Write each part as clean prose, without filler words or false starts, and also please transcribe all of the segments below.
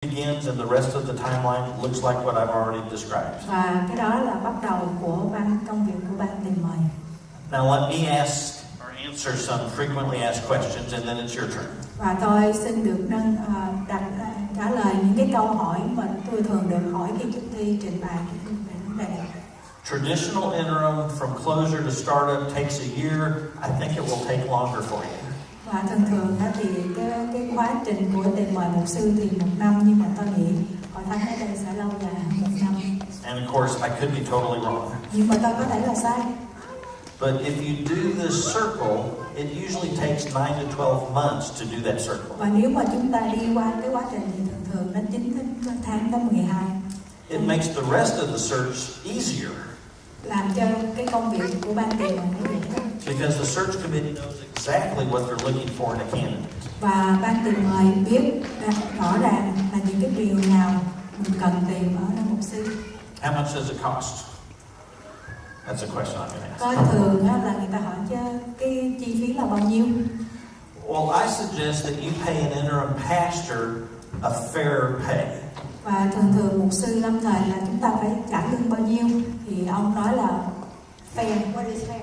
begins, and the rest of the timeline looks like what I've already described. Và cái đó là bắt đầu của công việc của ban tìm mời. Now let me ask or answer some frequently asked questions, and then it's your turn. Và tôi xin được trả lời những cái câu hỏi mà tôi thường được hỏi khi trước khi trình bày cái vấn đề này. Traditional interim from closure to startup takes a year. I think it will take longer for you. Và thường thì cái quá trình của tìm mời mục sư thì 1 năm, nhưng mà tôi nghĩ hội thánh ở đây sẽ lâu dài hơn 1 năm. And of course, I could be totally wrong. Nhưng mà tôi có thể là sai. But if you do this circle, it usually takes 9 to 12 months to do that circle. Và nếu mà chúng ta đi qua cái quá trình thì thường nó 9 tháng tới 12. It makes the rest of the search easier. Làm cho cái công việc của ban tìm mời nó dễ hơn. Because the search committee knows exactly what they're looking for in a candidate. Và ban tìm mời biết rõ ràng là những cái điều nào mình cần tìm ở nơi mục sư. How much does it cost? That's a question I'm going to ask. Có thường là người ta hỏi cho cái chi phí là bao nhiêu. Well, I suggest that you pay an interim pastor a fair pay. Và thường mục sư lâm thời là chúng ta phải trả lương bao nhiêu, thì ông nói là fair. What is fair?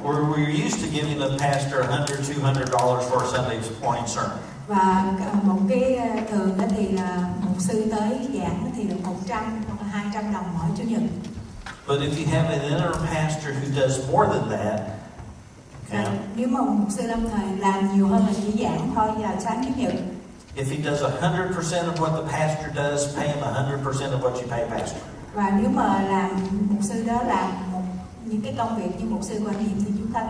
We're used to giving the pastor $100, $200 for a Sunday morning sermon. Và một cái thường thì là mục sư tới giảng thì được 100 hoặc là 200 đồng mỗi chủ nhật. But if you have an interim pastor who does more than that, nếu mà mục sư lâm thời làm nhiều hơn là chỉ giảng thôi vào sáng chủ nhật. if he does 100% of what the pastor does, pay him 100% of what you pay a pastor. Và nếu mà làm mục sư đó làm những cái công việc như mục sư quan niệm thì chúng ta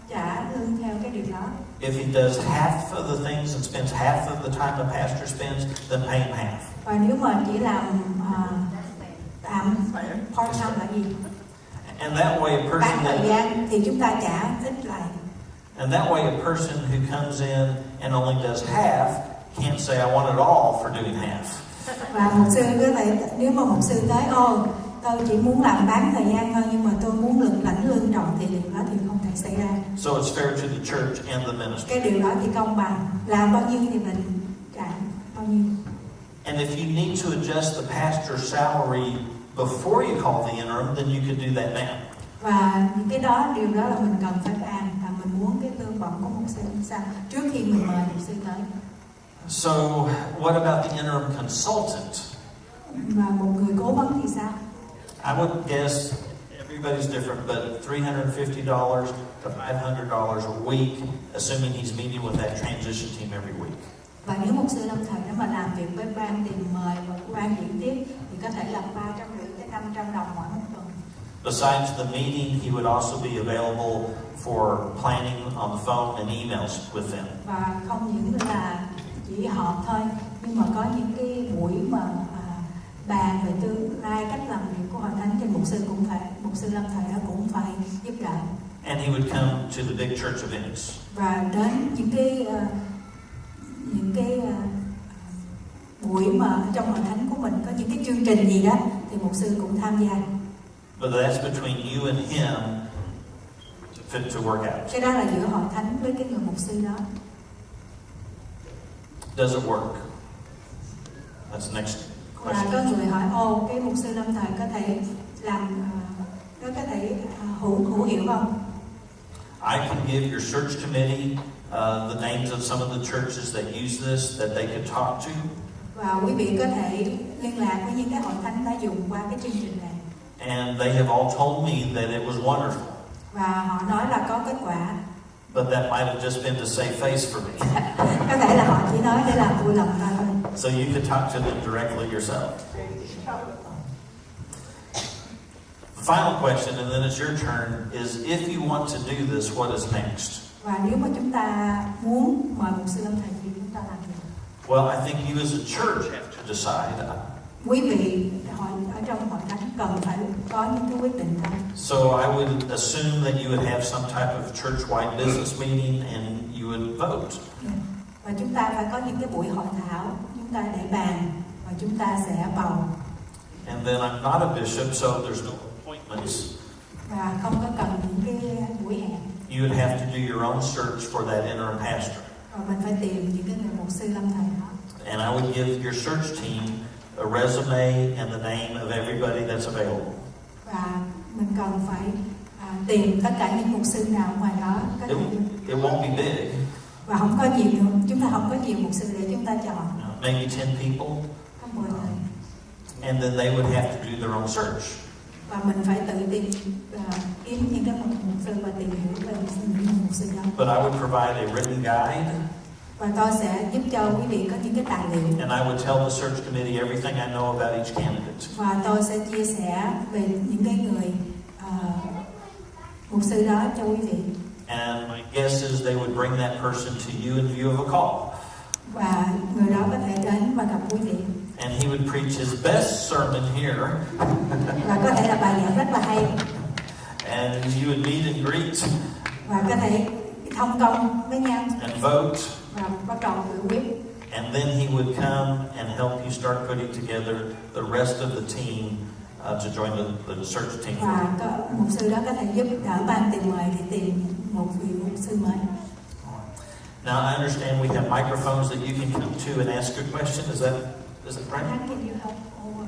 trả lương theo cái điều đó. If he does half of the things and spends half of the time the pastor spends, then pay him half. Và nếu mà chỉ làm tạm part time là gì? And that way a person Bán thời gian thì chúng ta trả ít lại. And that way a person who comes in and only does half can't say I want it all for doing half. Và mục sư có thể, nếu mà mục sư tới tôi chỉ muốn làm bán thời gian thôi, nhưng mà tôi muốn lãnh lương trọn, thì điều đó thì không thể xảy ra. So it's fair to the church and the ministry. Cái điều đó thì công bằng, làm bao nhiêu thì mình trả bao nhiêu. And if you need to adjust the pastor's salary before you call the interim, then you could do that now. Và những cái đó, điều đó là mình cần phải bàn, và mình muốn cái lương bổng của mục sư sao trước khi mình mời mục sư tới. So what about the interim consultant? Và một người cố vấn thì sao? I would guess everybody's different, but $350 to $500 a week, assuming he's meeting with that transition team every week. Và nếu mục sư lâm thời đó mà làm việc với ban tìm mời và ban diễn tiếp thì có thể là 350 tới 500 đồng mỗi một tuần. Besides the meeting, he would also be available for planning on the phone and emails with them. Và không những là chỉ họp thôi, nhưng mà có những cái buổi mà bàn về tương lai, cách làm việc của hội thánh thì mục sư lâm thời đó cũng phải giúp đỡ. And he would come to the big church events. Và đến những cái buổi mà trong hội thánh của mình có những cái chương trình gì đó thì mục sư cũng tham gia. But that's between you and him to work out. Cái đó là giữa hội thánh với cái người mục sư đó. Does it work? That's the next Và question. có người hỏi, cái mục sư lâm thời có thể làm, nó có thể hữu hiệu không? I can give your search committee the names of some of the churches that use this that they could talk to. Và quý vị có thể liên lạc với những cái hội thánh đã dùng qua cái chương trình này. And they have all told me that it was wonderful. Và họ nói là có kết quả. But that might have just been to save face for me. Có thể là họ chỉ nói để làm vui lòng ta thôi. So you could talk to them directly yourself. The final question, and then it's your turn, is if you want to do this, what is next? Và nếu mà chúng ta muốn mời mục sư lâm thời thì chúng ta làm gì? Well, I think you as a church have to decide. Quý vị ở trong hội thánh cần phải có những cái quyết định thôi. So I would assume that you would have some type of church-wide business meeting and you would vote. Và chúng ta phải có những cái buổi hội thảo, chúng ta để bàn và chúng ta sẽ bầu. And then I'm not a bishop, so there's no appointments. Và không có cần những cái buổi hẹn. You would have to do your own search for that interim pastor. Và mình phải tìm những cái người mục sư lâm thời đó. and I would give your search team a resume and the name of everybody that's available. Và mình cần phải tìm tất cả những mục sư nào ngoài đó có thể, It won't be big, và không có nhiều nữa, chúng ta không có nhiều mục sư để chúng ta chọn, maybe 10 people, có 10 người, and then they would have to do their own search. và mình phải tự tìm kiếm những cái mục sư và tìm hiểu về những mục sư đó. But I would provide a written guide, Và tôi sẽ giúp cho quý vị có những cái tài liệu, and I would tell the search committee everything I know about each candidate. và tôi sẽ chia sẻ về những cái người mục sư đó cho quý vị. And my guess is they would bring that person to you in view of a call. Và người đó có thể đến và gặp quý vị, And he would preach his best sermon here, và có thể là bài giảng rất là hay, and you would meet and greet và có thể thông công với nhau and vote. và bắt đầu biểu quyết. And then he would come and help you start putting together the rest of the team to join the search team. Và mục sư đó có thể giúp đỡ ban tìm mời để tìm một vị mục sư mới. Now I understand we have microphones that you can come to and ask your question. Is that right? Can you help over